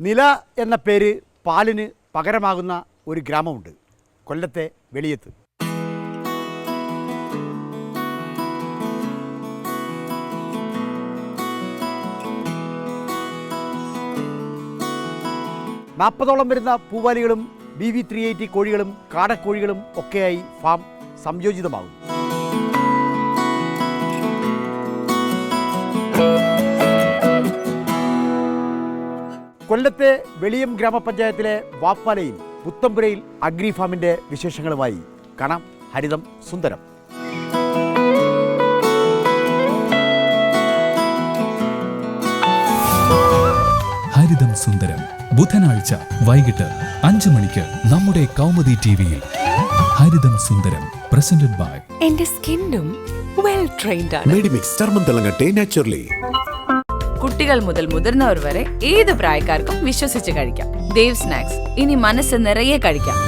നില എന്ന പേര് പാലിന് പകരമാകുന്ന ഒരു ഗ്രാമമുണ്ട്, കൊല്ലത്തെ വെളിയത്ത്. നാൽപ്പതോളം വരുന്ന പൂവാലികളും BV380 കോഴികളും കാടക്കോഴികളും ഒക്കെയായി ഫാം സംയോജിതമാകും. കൊല്ലത്തെ വെളിയം ഗ്രാമപഞ്ചായത്തിലെ വാപ്പാലയിൽ പുത്തമ്പുരയിൽ അഗ്രി ഫാമിൻ്റെ വിശേഷങ്ങളുമായി കാണാം ഹരിതം സുന്ദരം. ഹരിതം സുന്ദരം ബുധനാഴ്ച വൈകിട്ട് 5 മണിക്ക് നമ്മുടെ കൗമുദി ടിവിയിൽ. ഹരിതം സുന്ദരം പ്രസന്റഡ് ബൈ എന്റെ സ്കിന്നും വെൽ ട്രെയിൻഡ് ആണ്. മെഡിമിക്സ് ചർമ്മം തിളങ്ങട്ടെ നാച്ചുറലി. കുട്ടികൾ മുതൽ മുതിർന്നവർ വരെ ഏത് പ്രായക്കാർക്കും വിശ്വസിച്ച് കഴിക്കാം. ദേവ് സ്നാക്സ്, ഇനി മനസ്സ് നിറയെ കഴിക്കാം.